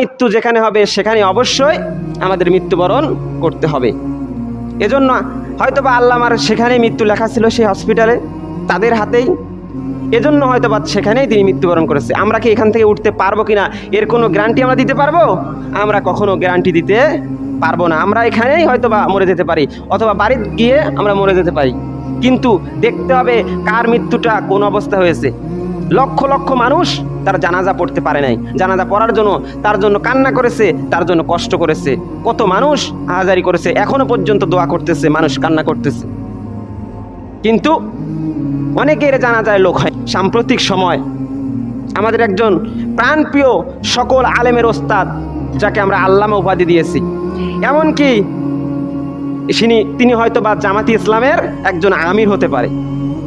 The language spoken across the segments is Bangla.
মৃত্যু যেখানে হবে সেখানে অবশ্যই আমাদের মৃত্যুবরণ করতে হবে। এজন্য হয়তোবা আল্লামার সেখানে মৃত্যু লেখা ছিল, সেই হসপিটালে তাদের হাতেই, এজন্য হয়তোবা সেখানেই তিনি মৃত্যুবরণ করেছে। আমরা কি এখান থেকে উঠতে পারবো কিনা এর কোনো গ্যারান্টি আমরা দিতে পারবো? আমরা কখনো গ্যারান্টি দিতে পারবো না। আমরা এখানেই হয়তোবা মরে যেতে পারি, অথবা বাড়িতে গিয়ে আমরা মরে যেতে পারি, কিন্তু দেখতে হবে কার মৃত্যুটা কোন অবস্থা হয়েছে। লক্ষ লক্ষ মানুষ তার জানাজা পড়তে পারে নাই, জানাজা পড়ার জন্য তার জন্য কান্না করেছে, তার জন্য কষ্ট করেছে, কত মানুষ আহাজারি করেছে, এখনো পর্যন্ত দোয়া করতেছে, মানুষ কান্না করতেছে, কিন্তু অনেকের জানাজায় লোক হয়। সাম্প্রতিক সময় আমাদের একজন প্রাণপ্রিয় সকল আলেমের ওস্তাদ, যাকে আমরা আল্লামা উপাধি দিয়েছি, এমনকি তিনি হয়তো বা জামাতি ইসলামের একজন আমির হতে পারে,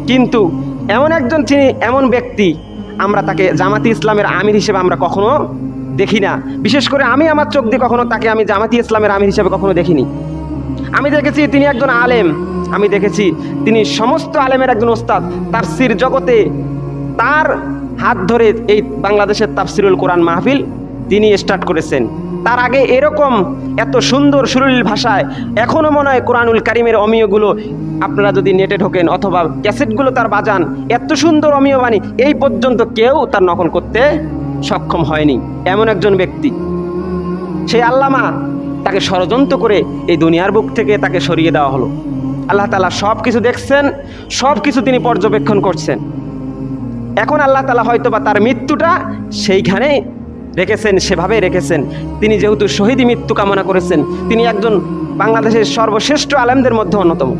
কিন্তু এমন একজন এমন ব্যক্তি, আমরা তাকে জামাতি ইসলামের আমির হিসেবে আমরা কখনো দেখি না। বিশেষ করে আমি আমার চোখ দিয়ে কখনো তাকে আমি জামাতি ইসলামের আমির হিসেবে কখনো দেখিনি। আমি দেখেছি তিনি একজন আলেম, আমি দেখেছি তিনি সমস্ত আলেমের একজন ওস্তাদ। তাফসির জগতে তার হাত ধরে এই বাংলাদেশের তাফসিরুল কোরআন মাহফিল তিনি স্টার্ট করেছেন। তার আগে এরকম এত সুন্দর সুরলীল ভাষায় এখনও মনে হয় কোরআনুল কারিমের অমিয়গুলো আপনারা যদি নেটে ঢোকেন অথবা ক্যাসেটগুলো তার বাজান, এত সুন্দর অমিয় বাণী এই পর্যন্ত কেউ তার নকল করতে সক্ষম হয়নি। এমন একজন ব্যক্তি, সেই আল্লামা, তাকে ষড়যন্ত্র করে এই দুনিয়ার বুক থেকে তাকে সরিয়ে দেওয়া হলো। আল্লাহ তাআলা সব কিছু দেখছেন, সব কিছু তিনি পর্যবেক্ষণ করছেন। এখন আল্লাহ তাআলা হয়তো বা তার মৃত্যুটা সেইখানে রেখেছেন, সেভাবে রেখেছেন। তিনি যেহেতু শহীদি মৃত্যু কামনা করেছেন, তিনি একজন বাংলাদেশের সর্বশ্রেষ্ঠ আলেমদের মধ্যে অন্যতম।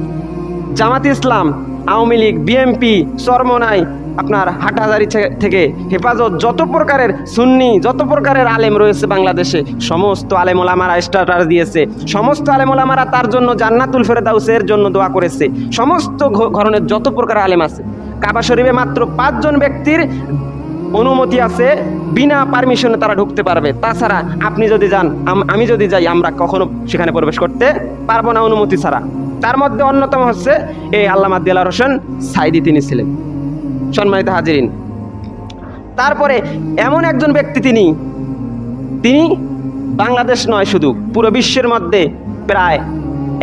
জামাত ইসলাম, আওয়ামী লীগ, বিএনপি, চরমনাই, আপনার হাটহাজারী থেকে হেফাজত, যত প্রকারের সুন্নি, যত প্রকারের আলেম রয়েছে বাংলাদেশে, সমস্ত আলেম ওলামারা স্ট্যাটাস দিয়েছে, সমস্ত আলেম ওলামারা তার জন্য জান্নাতুল ফেরদাউসের জন্য দোয়া করেছে। সমস্ত ধরনের যত প্রকার আলেম আছে, কাবা শরীফে মাত্র 5 জন ব্যক্তির অনুমতি আছে, বিনা পারমিশনে তারা ঢুকতে পারবে। তাছাড়া আপনি যদি যান, আমি যদি যাই, আমরা কখনো সেখানে প্রবেশ করতে পারবো না অনুমতি ছাড়া। তার মধ্যে অন্যতম হচ্ছে এই আল্লামা দেলাওয়ার হোসেন সাঈদী, তিনি ছিলেন। সম্মানিত হাজিরিন, তারপরে এমন একজন ব্যক্তি তিনি বাংলাদেশ নয়, শুধু পুরো বিশ্বের মধ্যে প্রায়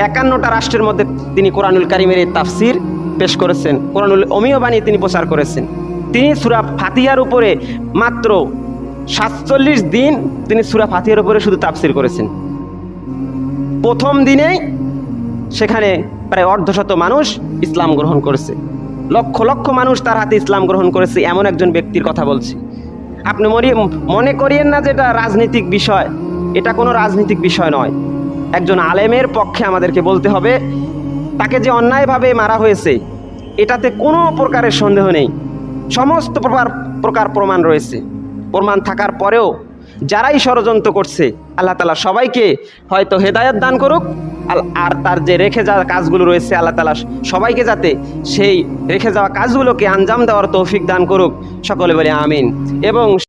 51টা রাষ্ট্রের মধ্যে তিনি কোরআনুল কারিমের এই তাফসির পেশ করেছেন, কোরআনুল অমিয় বাণী তিনি প্রচার করেছেন। তিনি সূরা ফাতিহার উপরে মাত্র 47 দিন তিনি সূরা ফাতিহার উপরে শুধু তাফসির করেছেন। প্রথম দিনেই সেখানে প্রায় 150 মানুষ ইসলাম গ্রহণ করেছে, লক্ষ লক্ষ মানুষ তার হাতে ইসলাম গ্রহণ করেছে। এমন একজন ব্যক্তির কথা বলছি। আপনি মনে করিয়েন না যে এটা রাজনৈতিক বিষয়, এটা কোনো রাজনৈতিক বিষয় নয়। একজন আলেমের পক্ষে আমাদেরকে বলতে হবে, তাকে যে অন্যায়ভাবে মারা হয়েছে এটাতে কোনো প্রকারের সন্দেহ নেই, সমস্ত প্রকার প্রমাণ রয়েছে। প্রমাণ থাকার পরেও যারাই ষড়যন্ত্র করছে, আল্লাহ তাআলা সবাইকে হয়তো হেদায়েত দান করুক, আর তার যে রেখে যাওয়া কাজগুলো রয়েছে, আল্লাহ তাআলা সবাইকে যাতে সেই রেখে যাওয়া কাজগুলোকে আঞ্জাম দেওয়ার তৌফিক দান করুক। সকলে বলি আমিন। এবং